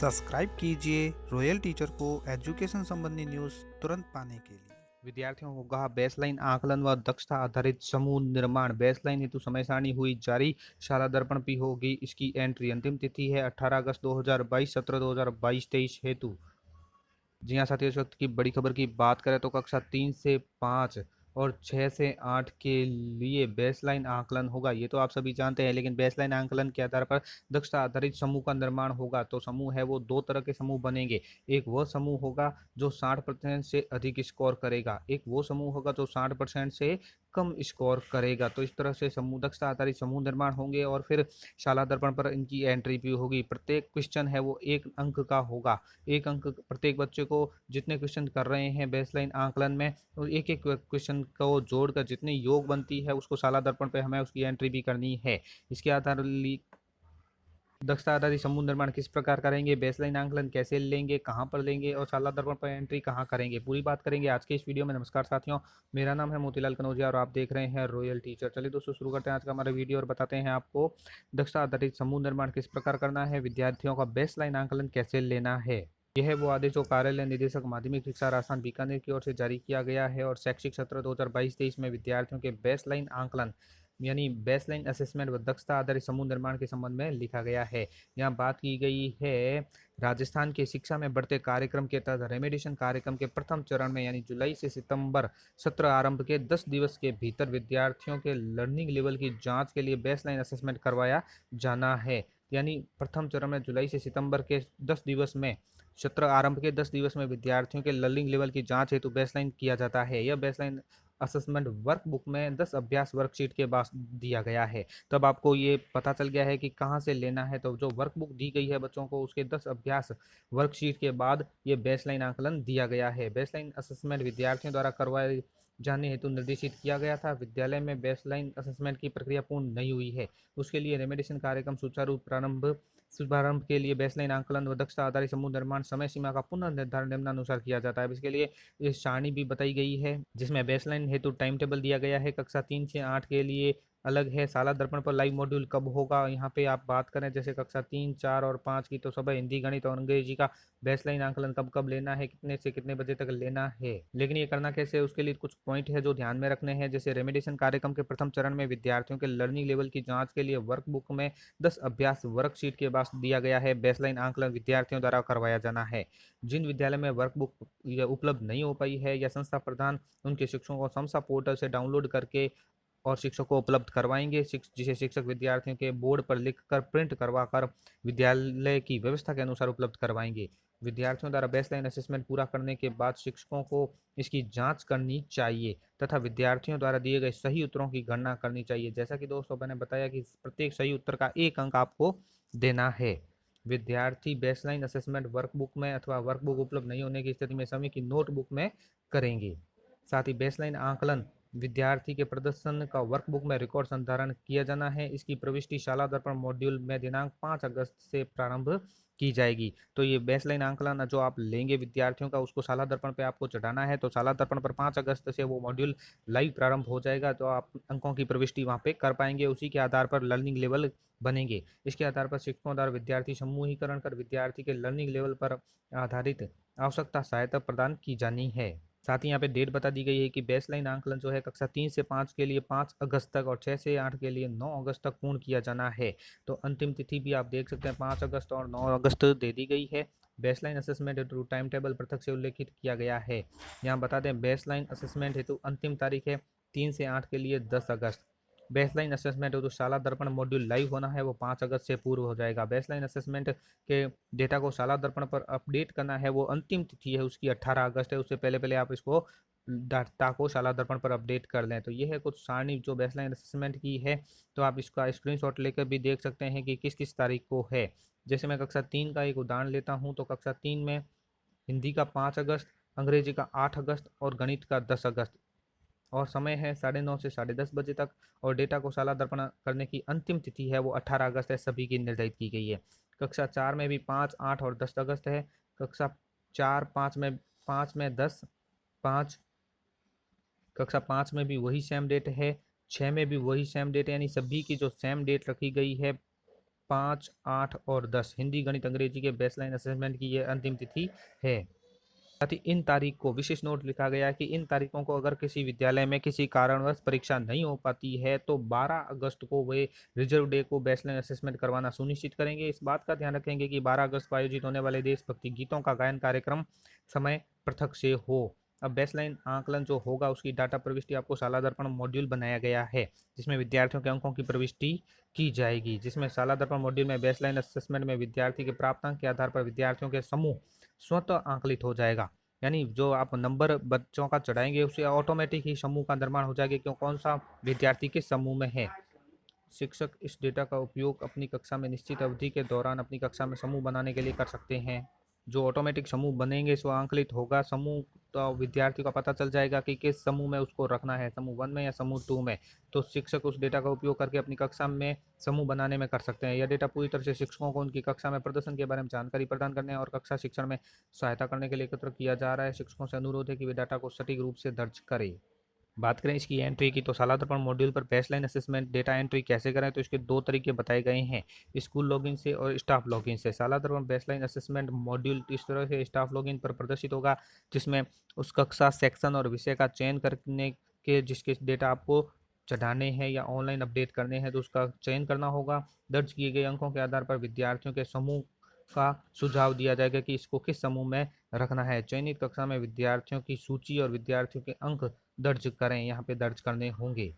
Subscribe कीजिए royal teacher को education संबंधी न्यूज़ तुरंत पाने के लिए। विद्यार्थियों को कहा बेसलाइन आकलन व दक्षता आधारित समूह निर्माण। बेसलाइन हेतु समय सारणी हुई जारी। शाला दर्पण भी होगी इसकी एंट्री। अंतिम तिथि है 18 अगस्त 2022। सत्र 2022-23 हेतु। जी हाँ साथियों, इस वक्त की बड़ी खबर की बात करें तो कक्षा 3 से 5 और 6 से 8 के लिए बेसलाइन आकलन होगा। ये तो आप सभी जानते हैं, लेकिन बेसलाइन आकलन के आधार पर दक्षता आधारित समूह का निर्माण होगा। तो समूह है वो दो तरह के समूह बनेंगे। एक वो समूह होगा जो 60% से अधिक स्कोर करेगा, एक वो समूह होगा जो 60% से कम स्कोर करेगा। तो इस तरह से समूह दक्षता आधारित समूह निर्माण होंगे और फिर शाला दर्पण पर इनकी एंट्री भी होगी। प्रत्येक क्वेश्चन है वो 1 अंक का होगा। 1 अंक प्रत्येक बच्चे को जितने क्वेश्चन कर रहे हैं बेसलाइन आकलन में, तो एक एक क्वेश्चन को जोड़कर जितनी योग बनती है उसको शाला दर्पण पे हमें उसकी एंट्री भी करनी है। इसके आधार दक्षता आधारित समूह निर्माण किस प्रकार करेंगे, बेसलाइन आकलन कैसे लेंगे, कहाँ पर लेंगे और शाला दर्पण पर एंट्री कहाँ करेंगे, पूरी बात करेंगे आज के इस वीडियो में। नमस्कार साथियों, मेरा नाम है मोतीलाल कनौजिया और आप देख रहे हैं रॉयल टीचर। चलिए दोस्तों, शुरू करते हैं आज का हमारा वीडियो और बताते हैं आपको दक्षता आधारित समूह निर्माण किस प्रकार करना है, विद्यार्थियों का बेसलाइन आकलन कैसे लेना है। यह है वो आदेश जो कार्यालय निदेशक माध्यमिक शिक्षा राजस्थान बीकानेर की ओर से जारी किया गया है और शैक्षिक सत्र 2022-23 में विद्यार्थियों के बेसलाइन आकलन यानी बेसलाइन असेसमेंट व दक्षता आधारित समूह निर्माण के संबंध में लिखा गया है। यहाँ बात की गई है राजस्थान के शिक्षा में बढ़ते कार्यक्रम के तहत रेमेडिएशन कार्यक्रम के प्रथम चरण में यानी जुलाई से सितंबर सत्र आरंभ के 10 दिवस के भीतर विद्यार्थियों के लर्निंग लेवल की जांच के लिए बेसलाइन असेसमेंट करवाया जाना है। यानी प्रथम चरण में जुलाई से सितंबर के 10 दिवस में, सत्र आरंभ के 10 दिवस में विद्यार्थियों के लर्निंग लेवल की जांच हेतु बेसलाइन किया जाता है। यह बेसलाइन असेसमेंट वर्कबुक में 10 अभ्यास वर्कशीट के बाद दिया गया है। तब आपको ये पता चल गया है कि कहाँ से लेना है। तो जो वर्कबुक दी गई है बच्चों को, उसके 10 अभ्यास वर्कशीट के बाद ये बेसलाइन आकलन दिया गया है। बेसलाइन असेसमेंट विद्यार्थियों द्वारा करवाए जाने हेतु निर्देशित किया गया था। विद्यालय में बेसलाइन असेसमेंट की प्रक्रिया पूर्ण नहीं हुई है, उसके लिए रेमेडिएशन कार्यक्रम सुचारू शुभारंभ के लिए बेसलाइन आकलन व दक्षता आधारित समूह निर्माण समय सीमा का पुनः निर्धारण निम्नानुसार किया जाता है। इसके लिए ये सारणी भी बताई गई है जिसमें बेसलाइन हेतु टाइम टेबल दिया गया है। कक्षा 3 से 8 के लिए अलग है। शाला दर्पण पर लाइव मॉड्यूल कब होगा, यहाँ पे आप बात करें जैसे कक्षा 3, 4 और 5 की, तो सुबह हिंदी, गणित और अंग्रेजी का बेसलाइन आकलन कब कब लेना है, कितने से कितने बजे तक लेना है। लेकिन ये करना कैसे है, उसके लिए कुछ पॉइंट है जो ध्यान में रखने हैं। जैसे रेमेडिएशन कार्यक्रम के प्रथम चरण में विद्यार्थियों के लर्निंग लेवल की जांच के लिए वर्कबुक में 10 अभ्यास वर्कशीट के बाद दिया गया है बेसलाइन आकलन विद्यार्थियों द्वारा करवाया जाना है। जिन विद्यालय में वर्कबुक उपलब्ध नहीं हो पाई है या संस्था प्रधान उनके शिक्षकों को समसा पोर्टल से डाउनलोड करके और शिक्षक को उपलब्ध करवाएंगे, जिसे शिक्षक विद्यार्थियों के बोर्ड पर लिखकर प्रिंट करवा कर विद्यालय की व्यवस्था के अनुसार उपलब्ध करवाएंगे। विद्यार्थियों द्वारा बेसलाइन असेसमेंट पूरा करने के बाद शिक्षकों को इसकी जांच करनी चाहिए तथा विद्यार्थियों द्वारा दिए गए सही उत्तरों की गणना करनी चाहिए। जैसा कि दोस्तों मैंने बताया कि प्रत्येक सही उत्तर का 1 अंक आपको देना है। विद्यार्थी बेसलाइन असेसमेंट वर्कबुक में अथवा वर्कबुक उपलब्ध नहीं होने की स्थिति में समय की नोटबुक में करेंगे। साथ ही बेसलाइन आकलन विद्यार्थी के प्रदर्शन का वर्कबुक में रिकॉर्ड संधारण किया जाना है। इसकी प्रविष्टि शाला दर्पण मॉड्यूल में दिनांक 5 अगस्त से प्रारंभ की जाएगी। तो ये बेसलाइन आकलन जो आप लेंगे विद्यार्थियों का, उसको शाला दर्पण पे आपको चढ़ाना है। तो शाला दर्पण पर 5 अगस्त से वो मॉड्यूल लाइव प्रारंभ हो जाएगा, तो आप अंकों की प्रविष्टि वहाँ पे कर पाएंगे। उसी के आधार पर लर्निंग लेवल बनेंगे। इसके आधार पर शिक्षकों द्वारा विद्यार्थी समूहीकरण कर विद्यार्थी के लर्निंग लेवल पर आधारित आवश्यकता सहायता प्रदान की जानी है। साथ ही यहाँ पे डेट बता दी गई है कि बेसलाइन आकलन जो है कक्षा 3 से 5 के लिए 5 अगस्त तक और 6 से 8 के लिए 9 अगस्त तक पूर्ण किया जाना है। तो अंतिम तिथि भी आप देख सकते हैं, 5 अगस्त और 9 अगस्त दे दी गई है। बेसलाइन असेसमेंट हेतु टाइम टेबल पृथक से उल्लेखित किया गया है। यहाँ बता दें बेसलाइन असेसमेंट हेतु अंतिम तारीख है 3 से 8 के लिए 10 अगस्त। बेसलाइन असेसमेंट हेतु शाला दर्पण मॉड्यूल लाइव होना है वो 5 अगस्त से पूर्व हो जाएगा। बेसलाइन असेसमेंट के डेटा को शाला दर्पण पर अपडेट करना है वो अंतिम तिथि है उसकी 18 अगस्त है। उससे पहले पहले आप इसको डाटा को शाला दर्पण पर अपडेट कर लें। तो ये है कुछ सारणी जो बेसलाइन असेसमेंट की है। तो आप इसका स्क्रीनशॉट लेकर भी देख सकते हैं कि किस किस तारीख को है। जैसे मैं कक्षा 3 का एक उदाहरण लेता हूँ, तो कक्षा 3 में हिंदी का 5 अगस्त, अंग्रेजी का 8 अगस्त और गणित का 10 अगस्त। और समय है 9:30 से 10:30 बजे तक। और डेटा को शाला दर्पण करने की अंतिम तिथि है वो 18 अगस्त है, सभी की निर्धारित की गई है। कक्षा 4 में भी 5, 8 और 10 अगस्त है। कक्षा 4 5 में 10 5, कक्षा 5 में भी वही सेम डेट है, 6 में भी वही सेम डेट है, यानी सभी की जो सेम डेट रखी गई है 5, 8 और 10 हिंदी, गणित, अंग्रेजी के बेसलाइन असेसमेंट की ये अंतिम तिथि है। साथ ही इन तारीख को विशेष नोट लिखा गया है कि इन तारीखों को अगर किसी विद्यालय में किसी कारणवश परीक्षा नहीं हो पाती है तो 12 अगस्त को वे रिजर्व डे को बेसलाइन असेसमेंट करवाना सुनिश्चित करेंगे। इस बात का ध्यान रखेंगे कि 12 अगस्त को आयोजित होने वाले देशभक्ति गीतों का गायन कार्यक्रम समय पृथक से हो। अब बेसलाइन आकलन जो होगा उसकी डाटा प्रविष्टि आपको शाला दर्पण मॉड्यूल बनाया गया है, जिसमें विद्यार्थियों के अंकों की प्रविष्टि की जाएगी। जिसमें शाला दर्पण मॉड्यूल में बेसलाइन असेसमेंट में विद्यार्थी के प्राप्तांक के आधार पर विद्यार्थियों के समूह स्वतः आंकलित हो जाएगा। यानी जो आप नंबर बच्चों का चढ़ाएंगे उससे ऑटोमेटिक ही समूह का निर्माण हो जाएगा, क्यों कौन सा विद्यार्थी किस समूह में है। शिक्षक इस डेटा का उपयोग अपनी कक्षा में निश्चित अवधि के दौरान अपनी कक्षा में समूह बनाने के लिए कर सकते हैं। जो ऑटोमेटिक समूह बनेंगे सो आंकलित होगा समूह, तो विद्यार्थी को पता चल जाएगा कि किस समूह में उसको रखना है, समूह 1 में या समूह 2 में। तो शिक्षक उस डेटा का उपयोग करके अपनी कक्षा में समूह बनाने में कर सकते हैं। यह डेटा पूरी तरह से शिक्षकों को उनकी कक्षा में प्रदर्शन के बारे में जानकारी प्रदान करने और कक्षा शिक्षण में सहायता करने के लिए एकत्र किया जा रहा है। शिक्षकों से अनुरोध है कि वे डाटा को सटीक रूप से दर्ज करें। बात करें इसकी एंट्री की, तो शाला दर्पण मॉड्यूल पर बेसलाइन असेसमेंट डेटा एंट्री कैसे करें, तो इसके 2 तरीके बताए गए हैं, स्कूल लॉगिन से और स्टाफ लॉगिन से। शाला दर्पण बेसलाइन असेसमेंट मॉड्यूल इस तरह से स्टाफ लॉगिन पर प्रदर्शित होगा, जिसमें उस कक्षा, सेक्शन और विषय का चयन करने के जिसके डेटा आपको चढ़ाने हैं या ऑनलाइन अपडेट करने हैं तो उसका चयन करना होगा। दर्ज किए गए अंकों के आधार पर विद्यार्थियों के समूह का सुझाव दिया जाएगा कि इसको किस समूह में रखना है। चयनित कक्षा में विद्यार्थियों की सूची और विद्यार्थियों के अंक दर्ज करें, यहाँ पे दर्ज करने होंगे।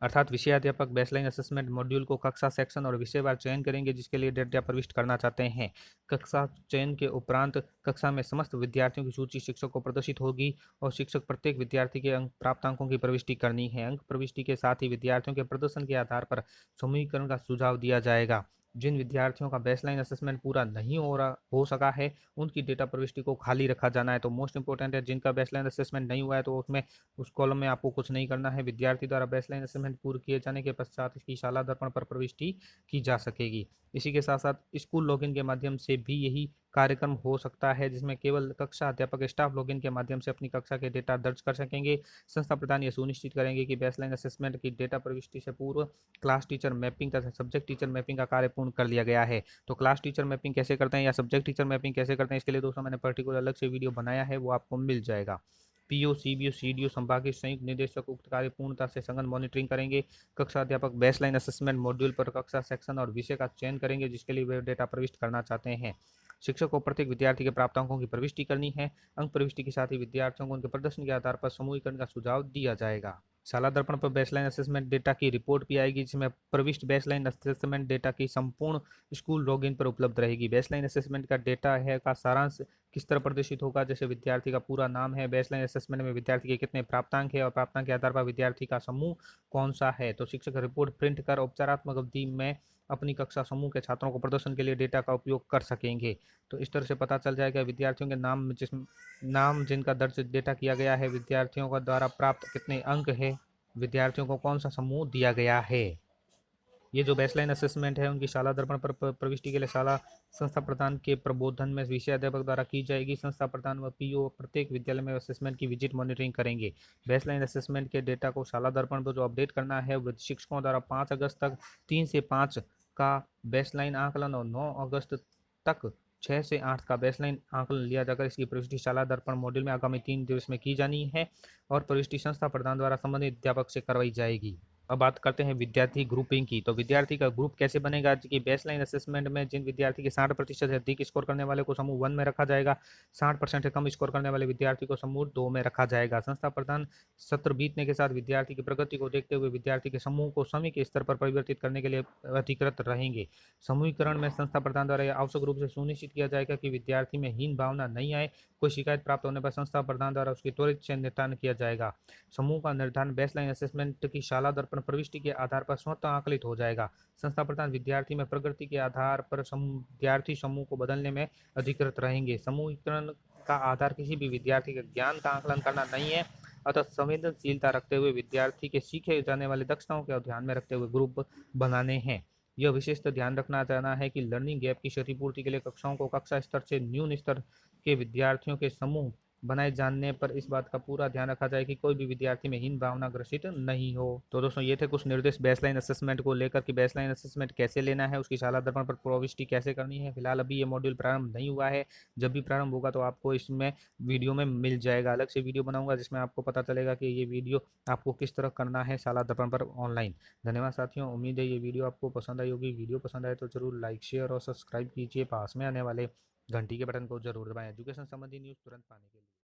अर्थात विषयाध्यापक बेसलाइन असेसमेंट मॉड्यूल को कक्षा, सेक्शन और विषयवार चयन करेंगे जिसके लिए डेटा प्रविष्ट करना चाहते हैं। कक्षा चयन के उपरांत कक्षा में समस्त विद्यार्थियों की सूची शिक्षक को प्रदर्शित होगी और शिक्षक प्रत्येक विद्यार्थी के अंक प्राप्त अंकों की प्रविष्टि करनी है। अंक प्रविष्टि के साथ ही विद्यार्थियों के प्रदर्शन के आधार पर समूहीकरण का सुझाव दिया जाएगा। जिन विद्यार्थियों का बेसलाइन असेसमेंट पूरा नहीं हो सका है उनकी डेटा प्रविष्टि को खाली रखा जाना है। तो मोस्ट इंपोर्टेंट है, जिनका बेसलाइन असेसमेंट नहीं हुआ है तो उसमें उस कॉलम में आपको कुछ नहीं करना है। विद्यार्थी द्वारा बेसलाइन असेसमेंट पूर्ण किए जाने के पश्चात इसकी शाला दर्पण पर प्रविष्टि की जा सकेगी। इसी के साथ साथ स्कूल लॉगिन के माध्यम से भी यही कार्यक्रम हो सकता है, जिसमें केवल कक्षा अध्यापक स्टाफ लॉगिन के माध्यम से अपनी कक्षा के डेटा दर्ज कर सकेंगे। संस्था प्रधान ये सुनिश्चित करेंगे कि बेसलाइन असेसमेंट की डेटा प्रविष्टि से पूर्व क्लास टीचर मैपिंग तथा सब्जेक्ट टीचर मैपिंग का कार्य पूर्ण कर लिया गया है। तो क्लास टीचर मैपिंग कैसे करते हैं या सब्जेक्ट टीचर मैपिंग कैसे करते हैं, इसके लिए दोस्तों मैंने पर्टिकुलर अलग से वीडियो बनाया है, वो आपको मिल जाएगा। पीओ, सीबीओ, सीडीओ संभागीय संयुक्त निदेशक उक्त कार्य पूर्णता से सघन मॉनिटरिंग करेंगे। कक्षा अध्यापक बेसलाइन असेसमेंट मॉड्यूल पर कक्षा, सेक्शन और विषय का चयन करेंगे जिसके लिए वे डेटा प्रविष्ट करना चाहते हैं। शिक्षक को प्रत्येक विद्यार्थी के प्राप्त अंकों की प्रविष्टि करनी है। अंक प्रविष्टि के साथ ही विद्यार्थियों को उनके प्रदर्शन के आधार पर समूहीकरण का सुझाव दिया जाएगा। शाला दर्पण पर बेसलाइन असेसमेंट डेटा की रिपोर्ट भी आएगी, जिसमें प्रविष्ट बेसलाइन असेसमेंट डेटा की संपूर्ण स्कूल लॉगिन पर उपलब्ध रहेगी। बेसलाइन असेसमेंट का डेटा है का सारांश किस तरह प्रदर्शित होगा, जैसे विद्यार्थी का पूरा नाम है, बेसलाइन असेसमेंट में विद्यार्थी के कितने प्राप्तांक है और प्राप्तांक के आधार पर विद्यार्थी का समूह कौन सा है। तो शिक्षक रिपोर्ट प्रिंट कर उपचारात्मक अवधि में अपनी कक्षा समूह के छात्रों को प्रदर्शन के लिए डेटा का उपयोग कर सकेंगे। तो इस तरह से पता चल जाएगा विद्यार्थियों के नाम जिनका दर्ज डेटा किया गया है, विद्यार्थियों का द्वारा प्राप्त कितने अंक है, विद्यार्थियों को कौन सा समूह दिया गया है। ये जो बेसलाइन असेसमेंट है उनकी शाला दर्पण पर प्रविष्टि के लिए शाला संस्था प्रधान के प्रबोधन में विषय अध्यापक द्वारा की जाएगी। संस्था प्रधान व पीओ प्रत्येक विद्यालय में असेसमेंट की विजिट मॉनिटरिंग करेंगे। बेसलाइन असेसमेंट के डेटा को शाला दर्पण पर जो अपडेट करना है वो शिक्षकों द्वारा 5 अगस्त तक 3 से 5 का बेसलाइन आकलन और 9 अगस्त तक 6 से 8 का बेसलाइन आकलन लिया जाकर इसकी प्रविष्टि शाला दर्पण मॉड्यूल में आगामी 3 दिवस में की जानी है और प्रविष्टि संस्था प्रधान द्वारा संबंधित अध्यापक से करवाई जाएगी। अब बात करते हैं विद्यार्थी ग्रुपिंग की। तो विद्यार्थी का ग्रुप कैसे बनेगा कि बेसलाइन असेसमेंट में जिन विद्यार्थी के 60% से अधिक स्कोर करने वाले को समूह 1 में रखा जाएगा, 60% से कम स्कोर करने वाले विद्यार्थी को समूह 2 में रखा जाएगा। संस्था प्रधान सत्र बीतने के साथ विद्यार्थी की प्रगति को देखते हुए विद्यार्थी के समूह को समय के स्तर पर परिवर्तित करने के लिए अधिकृत रहेंगे। समूहीकरण में संस्था प्रधान द्वारा यह आवश्यक रूप से सुनिश्चित किया जाएगा कि विद्यार्थी में हीन भावना नहीं आए। कोई शिकायत प्राप्त होने पर संस्था प्रधान द्वारा उसकी त्वरित से निपटान किया जाएगा। समूह का निर्धारण बेसलाइन असेसमेंट की शाला दर्पण प्रविष्टि के आधार पर स्वतः आकलित हो जाएगा। संस्था प्रधान विद्यार्थी में प्रगति के आधार पर विद्यार्थी समूह को बदलने में अधिकृत रहेंगे। समूहीकरण का आधार किसी भी विद्यार्थी के ज्ञान का आकलन करना नहीं है, अतः संवेदनशीलता रखते हुए विद्यार्थी के सीखे जाने वाली दक्षताओं को ध्यान में रखते हुए ग्रुप बनाने हैं। यह विशेषतः ध्यान रखना चाहना है कि लर्निंग गैप की क्षतिपूर्ति के लिए कक्षाओं को कक्षा स्तर से न्यून स्तर के विद्यार्थियों के समूह बनाए जानने पर इस बात का पूरा ध्यान रखा जाए कि कोई भी विद्यार्थी में हीन भावना ग्रसित नहीं हो। तो दोस्तों ये थे कुछ निर्देश बेसलाइन असेसमेंट को लेकर कि बेसलाइन असेसमेंट कैसे लेना है, उसकी शाला दर्पण पर प्रविष्टि कैसे करनी है। फिलहाल अभी ये मॉड्यूल प्रारंभ नहीं हुआ है, जब भी प्रारंभ होगा तो आपको इसमें वीडियो में मिल जाएगा। अलग से वीडियो बनाऊंगा जिसमें आपको पता चलेगा कि ये वीडियो आपको किस तरह करना है शाला दर्पण पर ऑनलाइन। धन्यवाद साथियों, उम्मीद है ये वीडियो आपको पसंद आई होगी। वीडियो पसंद आए तो जरूर लाइक शेयर और सब्सक्राइब कीजिए। पास में आने वाले घंटी के बटन को जरूर दबाएं एजुकेशन संबंधी न्यूज़ तुरंत पाने के लिए।